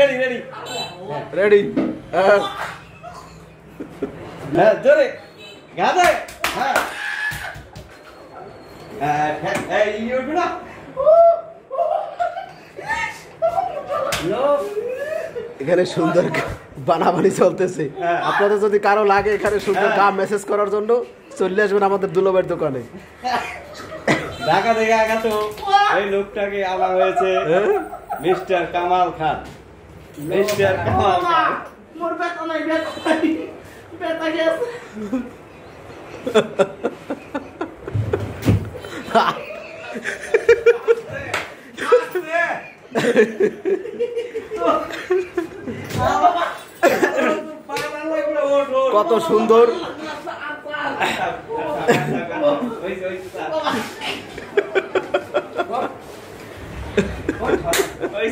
ready ready ready হ্যাঁ জোরে গাদে হ্যাঁ এই উঠবে না এখানে সুন্দর বানাবানি চলতেছে আপনাদের যদি কারো লাগে এখানে সুন্দর গান মেসেজ করার জন্য চলে আসবেন আমাদের দুলাভাইয়ের দোকানে ঢাকা থেকে আগত এই লোকটাকে আনা হয়েছে মিস্টার কামাল খান মিস্টার কামাল খান মোর বেটা নাই বেটা গেছে কত সুন্দর ওই